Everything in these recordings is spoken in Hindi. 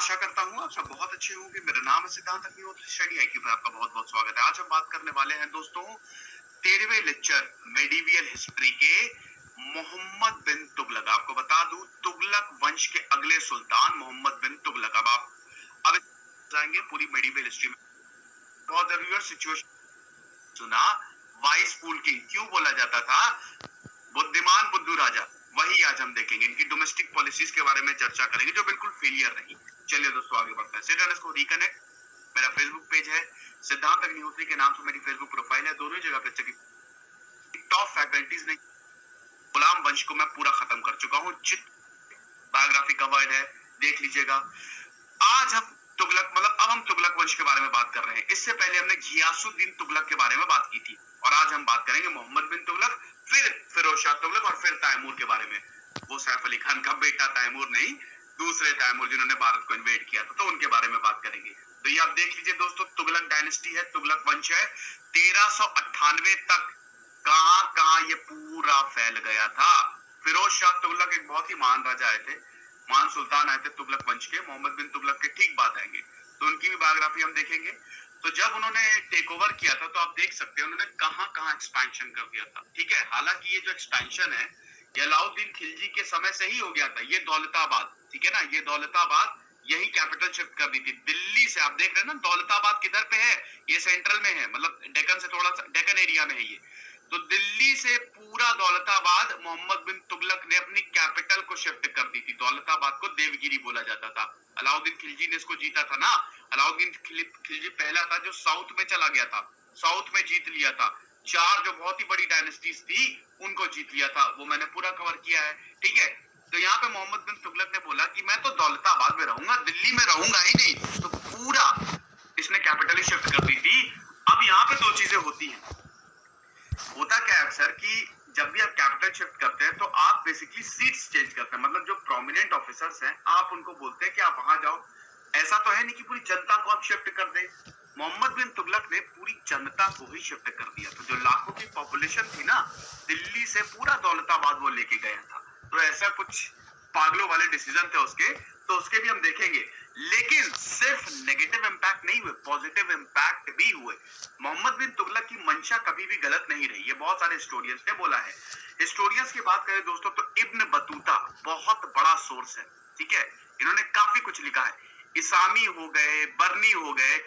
आशा करता हूँ आप सब बहुत अच्छे होंगे। मेरा नाम है सिद्धांत अग्निहोत्री, स्टडी आईक्यू पे आपका बहुत बहुत स्वागत है। आज हम बात करने वाले हैं दोस्तों 13वें लेक्चर मेडिवियल हिस्ट्री के मोहम्मद बिन तुगलक। आपको बता दूं तुगलक वंश के अगले सुल्तान मोहम्मद बिन तुगलक। अब जाएंगे पूरी मेडिवियल हिस्ट्री में। बहुत रिवर्स सिचुएशन सुना, वाइस फूल किंग क्यों बोला जाता था, बुद्धिमान बुद्धू राजा, वही आज हम देखेंगे। इनकी डोमेस्टिक पॉलिसीज के बारे में चर्चा करेंगे जो बिल्कुल फेलियर रही। चलिए दोस्तों आगे बढ़ते हैं। सिद्धांत इसको रिकनेक्ट, मेरा फेसबुक पेज है सिद्धांत अग्निहोत्री के नाम से, मेरी फेसबुक प्रोफाइल है। दोनों जगह पे चलिए, टॉप फैकल्टीज ने गुलाम वंश को मैं पूरा खत्म कर चुका हूँ। जित बायोग्राफी कवर्ड है, देख लीजिएगा। आज हम तुगलक अब हम तुगलक वंश के बारे में बात कर रहे हैं। इससे पहले हमने घियासुद्दीन तुगलक के बारे में बात की थी और आज हम बात करेंगे मोहम्मद बिन तुगलक, फिर फिरोज शाह तुगलक और फिर तैमूर के बारे में। वो सैफ अली खान का बेटा तैमूर नहीं, दूसरे तैमूर जिन्होंने भारत को इन्वेड किया था, तो उनके बारे में बात करेंगे। तो ये आप देख लीजिए दोस्तों, तुगलक डायनेस्टी है, तुगलक वंश है। 1398 तक कहां ये पूरा फैल गया था। फिरोज शाह तुगलक एक बहुत ही महान राजा आए थे, महान सुल्तान आए थे तुगलक वंश के। मोहम्मद बिन तुगलक के ठीक बात आएंगे, तो उनकी भी बायोग्राफी हम देखेंगे। तो जब उन्होंने टेक ओवर किया था तो आप देख सकते हैं उन्होंने कहां एक्सपेंशन कर दिया था। ठीक है, हालांकि ये जो एक्सपेंशन है ये अलाउद्दीन खिलजी के समय से ही हो गया था। ये दौलताबाद, ठीक है ना, ये दौलताबाद यही कैपिटल शिफ्ट कर दी थी दिल्ली से। आप देख रहे हैं ना दौलताबाद किधर पे है, ये सेंट्रल में है, मतलब डेक्कन से थोड़ा सा डेक्कन एरिया में है ये। तो दिल्ली से पूरा दौलताबाद मोहम्मद बिन तुगलक ने अपनी कैपिटल को शिफ्ट कर दी थी। दौलताबाद को देवगिरी बोला जाता था। अलाउद्दीन खिलजी ने इसको जीता था ना। अलाउद्दीन खिलजी पहला था जो साउथ में चला गया था, साउथ में जीत लिया था। चार जो बहुत ही बड़ी डायनेस्टीज थी उनको जीत लिया था, वो मैंने पूरा कवर किया है। ठीक है, तो यहाँ पे मोहम्मद बिन तुगलक ने बोला कि मैं तो दौलताबाद में रहूंगा, दिल्ली में रहूंगा ही नहीं। तो पूरा इसने कैपिटल ही शिफ्ट कर दी थी। अब यहाँ पे दो चीजें होती हैं। होता क्या है अक्सर कि जब भी आप कैपिटल शिफ्ट करते हैं तो आप बेसिकली सीट्स चेंज करते हैं। मतलब जो प्रोमिनेंट ऑफिसर्स हैं आप उनको बोलते हैं कि आप वहां जाओ। ऐसा तो है नहीं कि पूरी जनता को आप शिफ्ट कर दें। मोहम्मद बिन तुगलक ने पूरी जनता को ही शिफ्ट कर दिया था। जो लाखों की पॉपुलेशन थी ना, दिल्ली से पूरा दौलताबाद वो लेके गया था। तो ऐसा कुछ पागलों वाले डिसीजन थे उसके, तो उसके भी हम देखेंगे। लेकिन सिर्फ नेगेटिव इंपैक्ट नहीं हुए, पॉजिटिव इंपैक्ट भी हुए। मोहम्मद बिन तुगलक की मंशा कभी भी गलत नहीं रही, ये बहुत सारे हिस्टोरियंस ने बोला है। हिस्टोरियंस की बात करें दोस्तों तो इब्न बतूता बहुत बड़ा सोर्स है। ठीक है, इन्होंने काफी कुछ लिखा है। इसामी हो गए, बर्नी हो गए,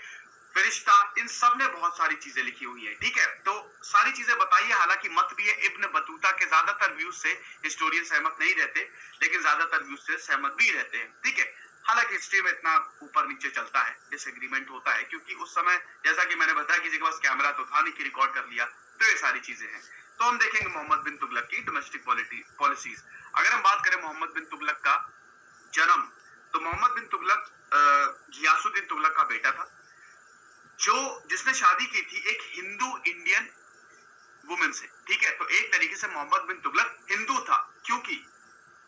फरिश्ता, इन सब ने बहुत सारी चीजें लिखी हुई है। ठीक है, तो सारी चीजें बताइए। हालांकि मत भी है इब्न बतूता के ज्यादातर व्यूज से हिस्टोरियन सहमत नहीं रहते, लेकिन ज्यादातर व्यूज से सहमत भी रहते हैं। ठीक है, हालांकि हिस्ट्री में इतना ऊपर नीचे चलता है, डिसएग्रीमेंट होता है, क्योंकि उस समय जैसा कि मैंने बताया किसी के पास कैमरा तो था नहीं कि रिकॉर्ड कर लिया, तो ये सारी चीजें हैं। तो हम देखेंगे मोहम्मद बिन तुगलक की डोमेस्टिक पॉलिसीज। अगर हम बात करें मोहम्मद बिन तुगलक का जन्म, तो मोहम्मद बिन तुगलक घियासुद्दीन तुगलक का बेटा था, जो जिसने शादी की थी एक हिंदू इंडियन वुमेन से। ठीक है, तो एक तरीके से मोहम्मद बिन तुगलक हिंदू था, क्योंकि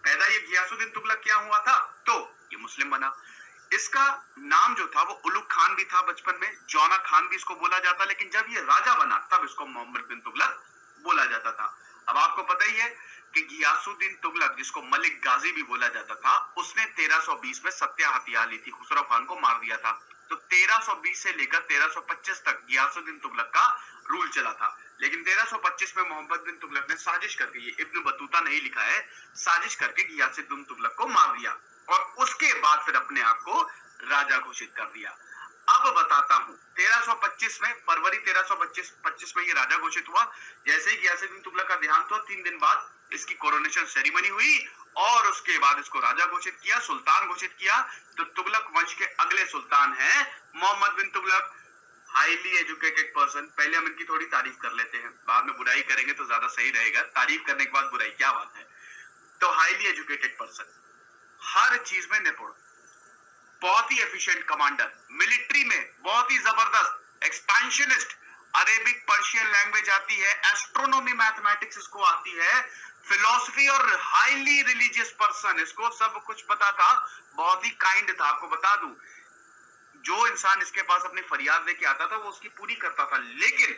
पैदा ये घियासुद्दीन तुगलक क्या हुआ था तो ये मुस्लिम बना। इसका नाम जो था वो उलुग खान भी था बचपन में, जौना खान भी इसको बोला जाता, लेकिन जब ये राजा बना तब इसको मोहम्मद बिन तुगलक बोला जाता था। अब आपको पता ही है कि घियासुद्दीन तुगलक, जिसको मलिक गाजी भी बोला जाता था, उसने 1320 में सत्या हथियार ली थी, खुसरो खान को मार दिया था। तो 1320 से लेकर 1325 तक घियासुद्दीन तुगलक का रूल चला था। लेकिन 1325 में मोहम्मद बिन तुगलक ने साजिश करके, ये इब्न बतूता नहीं लिखा है, साजिश करके घियासुद्दीन तुगलक को मार दिया और उसके बाद फिर अपने आप को राजा घोषित कर दिया। अब बताता हूं, 1325 में, फरवरी 1325 में ये राजा घोषित हुआ। जैसे ही घियासुद्दीन तुगलक का देहांत हुआ 3 दिन बाद इसकी कोरोनेशन सेरेमनी हुई और उसके बाद इसको राजा घोषित किया, सुल्तान घोषित किया। तो तुगलक वंश के अगले सुल्तान हैं Mohammad bin Tughlaq. Highly educated person. पहले हम इनकी थोड़ी तारीफ कर लेते हैं, बाद में बुराई करेंगे तो ज्यादा सही रहेगा। तारीफ करने के बाद बुराई, क्या बात है। तो हाईली एजुकेटेड पर्सन, हर चीज में निपुण, बहुत ही एफिशिएंट कमांडर, मिलिट्री में बहुत ही जबरदस्त, एक्सपेंशनिस्ट, अरेबिक पर्शियन लैंग्वेज आती है, एस्ट्रोनॉमी मैथमेटिक्स इसको आती है, फिलोसफी और हाईली रिलीजियस पर्सन, इसको सब कुछ पता था, बहुत ही काइंड था। आपको बता दूं, जो इंसान इसके पास अपनी फरियाद लेके आता था वो उसकी पूरी करता था, लेकिन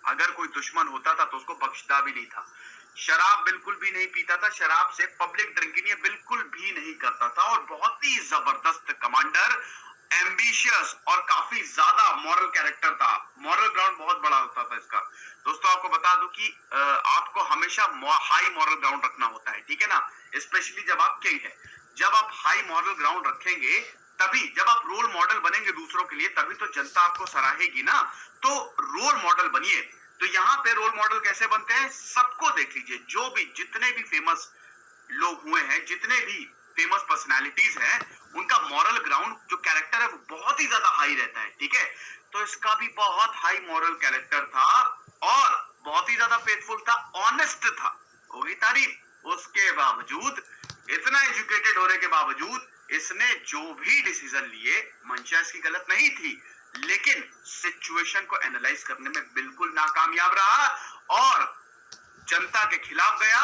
अगर कोई दुश्मन होता था तो उसको बख्शता भी नहीं था। शराब बिल्कुल भी नहीं पीता था, शराब से पब्लिक ड्रिंकिंग ये बिल्कुल भी नहीं करता था, और बहुत ही जबरदस्त कमांडर, एम्बिशियस और काफी ज्यादा मॉरल कैरेक्टर था। मॉरल ग्राउंड बहुत बड़ा होता था इसका। दोस्तों आपको बता दूं कि आपको हमेशा हाई मॉरल ग्राउंड रखना होता है, ठीक है ना, स्पेशली जब आप किंग है। जब आप हाई मॉरल ग्राउंड रखेंगे, तभी जब आप रोल मॉडल बनेंगे दूसरों के लिए, तभी तो जनता आपको सराहेगी ना। तो रोल मॉडल बनिए। तो यहाँ पे रोल मॉडल कैसे बनते हैं, सबको देख लीजिए, जो भी जितने भी फेमस लोग हुए हैं, जितने भी फेमस पर्सनालिटीज हैं, उनका मॉरल ग्राउंड जो कैरेक्टर है वो बहुत ही ज्यादा हाई रहता है, ठीक है। तो इसका भी बहुत हाई मॉरल कैरेक्टर था, और बहुत ही ज्यादा फेथफुल था, ऑनेस्ट था, होगी तारीफ। उसके बावजूद, इतना एजुकेटेड होने के बावजूद, इसने जो भी डिसीजन लिए, मंशा इसकी गलत नहीं थी, लेकिन सिचुएशन को एनालाइज करने में बिल्कुल नाकामयाब रहा, और जनता के खिलाफ गया।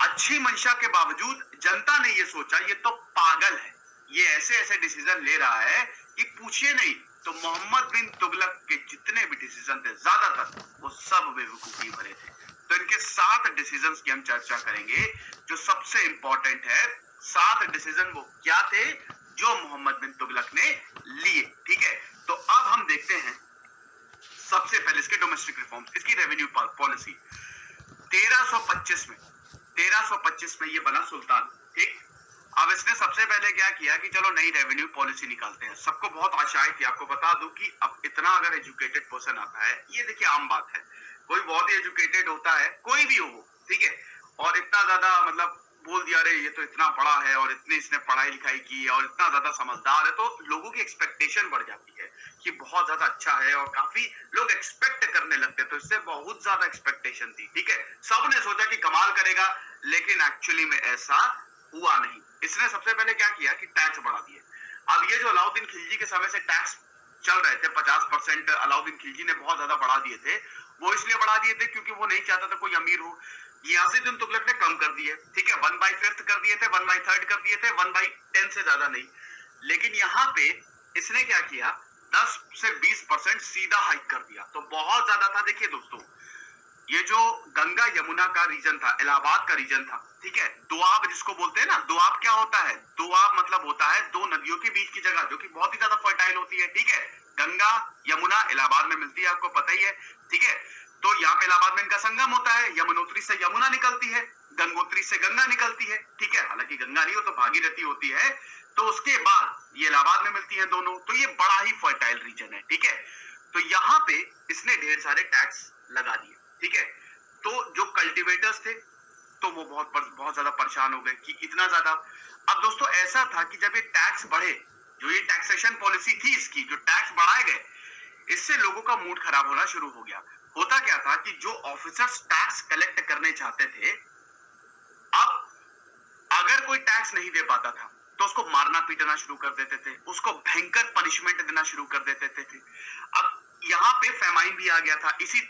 अच्छी मंशा के बावजूद जनता ने ये सोचा ये तो पागल है, ये ऐसे ऐसे डिसीजन ले रहा है कि पूछिए नहीं। तो मोहम्मद बिन तुगलक के जितने भी डिसीजन थे, ज्यादातर वो सब बेवकूफी भरे थे। तो इनके 7 डिसीजंस की हम चर्चा करेंगे, जो सबसे इंपॉर्टेंट है। 7 डिसीजन वो क्या थे जो मोहम्मद बिन तुगलक ने लिए, ठीक है। तो अब हम देखते हैं सबसे पहले इसके डोमेस्टिक रिफॉर्म्स, इसकी रेवेन्यू पॉलिसी। 1325 में 1325 में ये बना सुल्तान, ठीक। अब इसने सबसे पहले क्या किया कि चलो नई रेवेन्यू पॉलिसी निकालते हैं। सबको बहुत आशाएं थी। आपको बता दूं कि अब इतना अगर एजुकेटेड पर्सन आता है, ये देखिए आम बात है, कोई बहुत ही एजुकेटेड होता है, कोई भी हो, ठीक है, और इतना ज्यादा मतलब बोल दिया अरे ये तो इतना बड़ा है और इतनी इसने पढ़ाई लिखाई की है और इतना ज्यादा समझदार है, तो लोगों की एक्सपेक्टेशन बढ़ जाती है कि बहुत ज्यादा अच्छा है, और काफी लोग एक्सपेक्ट करने लगते हैं। तो इससे बहुत ज्यादा एक्सपेक्टेशन थी, ठीक है। सबने सोचा कि कमाल करेगा, लेकिन एक्चुअली में ऐसा हुआ नहीं। इसने सबसे पहले क्या किया कि टैक्स बढ़ा दिए। अब ये जो अलाउद्दीन खिलजी के समय से टैक्स चल रहे थे, 50% अलाउद्दीन खिलजी ने बहुत ज्यादा बढ़ा दिए थे। वो इसलिए बढ़ा दिए थे क्योंकि वो नहीं चाहता था कोई अमीर हो। यासिन तुगलक ने कम कर दिए, ठीक है, 1/5 कर दिए थे, 1/3 कर दिए थे, 1/10 से ज्यादा नहीं। लेकिन यहाँ पे इसने क्या किया, 10 से 20% सीधा हाइक कर दिया। तो बहुत ज्यादा था। देखिए दोस्तों, ये जो गंगा यमुना का रीजन था, इलाहाबाद का रीजन था, ठीक है, दोआब जिसको बोलते हैं ना, दोआब क्या होता है, दोआब मतलब होता है दो नदियों के बीच की जगह, जो कि बहुत ही ज्यादा फर्टाइल होती है, ठीक है। गंगा यमुना इलाहाबाद में मिलती है, आपको पता ही है, ठीक है। तो यहाँ पे इलाहाबाद में इनका संगम होता है, यमुनोत्री से यमुना निकलती है, गंगोत्री से गंगा निकलती है, ठीक है। हालांकि गंगा नहीं हो तो भागीरथी होती है। तो उसके बाद ये इलाहाबाद में मिलती है दोनों, तो ये बड़ा ही फर्टाइल रीजन है, ठीक है। तो यहाँ पे इसने ढेर सारे टैक्स लगा दिए, ठीक है। तो जो कल्टीवेटर्स थे, तो वो बहुत ज्यादा परेशान हो गए कि इतना ज्यादा। अब दोस्तों ऐसा था कि जब ये टैक्स बढ़े, जो ये टैक्सेशन पॉलिसी थी इसकी, जो टैक्स बढ़ाए गए, इससे लोगों का मूड खराब होना शुरू हो गया। होता क्या था कि जो ऑफिसर्स टैक्स कलेक्ट करने चाहते थे, अब अगर कोई टैक्स नहीं दे पाता था तो उसको मारना पीटना शुरू कर देते थे, उसको भयंकर पनिशमेंट देना शुरू कर देते थे। अब यहाँ पे फेमाइन भी आ गया था, इसी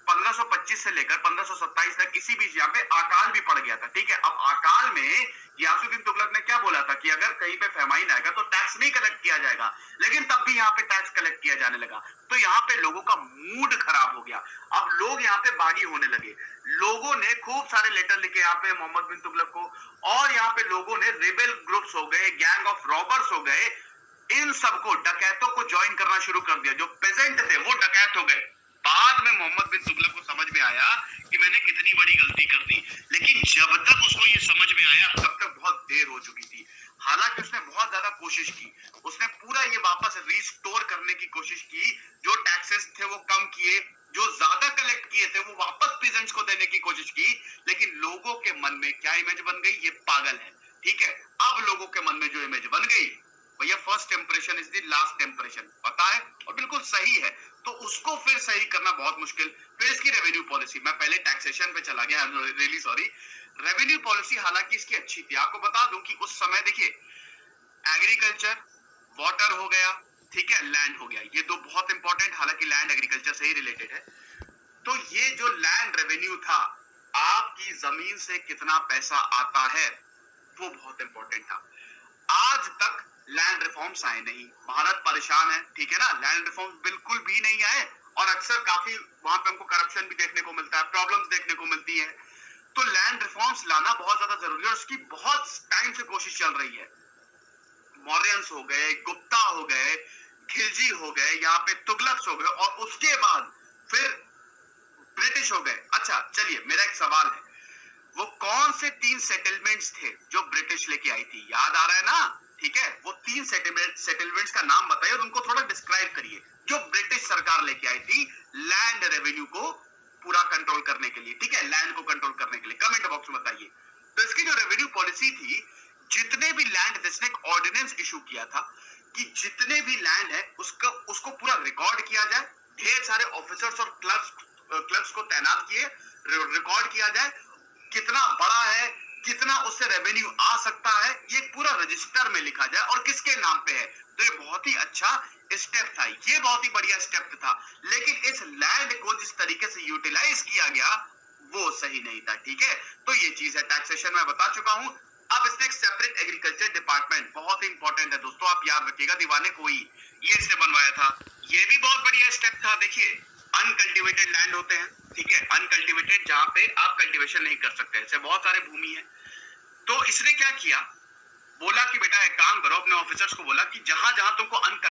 1525 से लेकर 1527 तक इसी बीच यहाँ पे अकाल भी पड़ गया था, ठीक है। अब अकाल में यासुद्दीन तुगलक ने क्या बोला था कि अगर कहीं पे फेमाइन आएगा तो टैक्स नहीं कलेक्ट किया जाएगा, लेकिन तब भी यहाँ पे टैक्स कलेक्ट किया जाने लगा। तो यहाँ पे लोगों का मूड खराब हो गया। अब लोग यहाँ पे बागी होने लगे। लोगों ने खूब सारे लेटर लिखे यहाँ पे मोहम्मद बिन तुगलक को, और यहाँ पे लोगों ने रेबेल ग्रुप्स हो गए, गैंग ऑफ रॉबर्स हो गए, इन सबको, डकैतों को ज्वाइन करना शुरू कर दिया। जो पेजेंट थे वो डकैत हो गए। बाद में मोहम्मद बिन तुगलक को समझ में आया कि मैंने कितनी बड़ी गलती कर दी, लेकिन जब तक उसको ये समझ में आया तब तक बहुत देर हो चुकी थी। हालांकि उसने बहुत ज्यादा कोशिश की, उसने पूरा ये वापस रिस्टोर करने की कोशिश की, जो टैक्सेस थे वो कम किए, जो ज्यादा कलेक्ट किए थे वो वापस पीजेंट्स को देने की कोशिश की। लेकिन लोगों के मन में क्या इमेज बन गई, ये पागल है, ठीक है। अब लोगों के मन में जो इमेज बन गई, भैया first impression is the last impression, पता है, और बिल्कुल सही है। तो उसको फिर सही करना बहुत मुश्किल। फिर इसकी रेवेन्यू पॉलिसी, मैं पहले टैक्सेशन पे चला गया, रियली सॉरी। रेवेन्यू पॉलिसी हालांकि इसकी अच्छी थी। आपको बता दूं कि उस समय देखिए, एग्रीकल्चर, वाटर हो गया, ठीक है, लैंड हो गया, ये दो बहुत इंपॉर्टेंट, हालांकि लैंड एग्रीकल्चर से ही रिलेटेड है। तो ये जो लैंड रेवेन्यू था, आपकी जमीन से कितना पैसा आता है, वो बहुत इंपॉर्टेंट था। आज तक लैंड रिफॉर्म्स आए नहीं, भारत परेशान है, ठीक है ना, लैंड रिफॉर्म्स बिल्कुल भी नहीं आए, और अक्सर काफी वहां पे हमको करप्शन भी देखने को मिलता है, प्रॉब्लम्स देखने को मिलती है। तो लैंड रिफॉर्म्स लाना बहुत ज्यादा जरूरी है और उसकी बहुत टाइम से कोशिश चल रही है। मौर्यंस हो गए, गुप्ता हो गए, खिलजी हो गए, यहाँ पे तुगलक्स हो गए और उसके बाद फिर ब्रिटिश हो गए। अच्छा चलिए, मेरा एक सवाल है, वो कौन से 3 सेटलमेंट्स थे जो ब्रिटिश लेके आई थी? याद आ रहा है ना? ठीक है, वो 3 सेटलमेंट्स का नाम बताइए और उनको थोड़ा डिस्क्राइब करिए जो ब्रिटिश सरकार लेके आई थी लैंड रेवेन्यू को पूरा कंट्रोल करने के लिए। ठीक है, लैंड को कंट्रोल करने के लिए कमेंट बॉक्स में बताइए। तो इसकी जो रेवेन्यू पॉलिसी थी, जितने भी लैंड, इसने एक ऑर्डिनेंस इशू किया था कि जितने भी लैंड है उसको पूरा रिकॉर्ड किया जाए। ढेर सारे ऑफिसर्स और क्लर्क्स को तैनात किए, रिकॉर्ड किया जाए कितना बड़ा है, कितना उससे रेवेन्यू आ सकता है, ये पूरा रजिस्टर में लिखा जाए और किसके नाम पे है। तो ये बहुत ही अच्छा स्टेप था, ये बहुत ही बढ़िया स्टेप था। लेकिन इस लैंड को जिस तरीके से यूटिलाइज किया गया वो सही नहीं था। ठीक है, तो ये चीज है। टैक्सेशन में बता चुका हूं। अब इसने एक सेपरेट एग्रीकल्चर डिपार्टमेंट, बहुत ही इंपॉर्टेंट है दोस्तों, आप याद रखिएगा, दीवाने कोई ये इसने बनवाया था। ये भी बहुत बढ़िया स्टेप था। देखिए, अनकल्टिवेटेड लैंड होते हैं, ठीक है, अनकल्टिवेटेड, जहां पे आप कल्टीवेशन नहीं कर सकते, ऐसे बहुत सारे भूमि है। तो इसने क्या किया, बोला कि बेटा एक काम करो, अपने ऑफिसर्स को बोला कि जहां जहां तुमको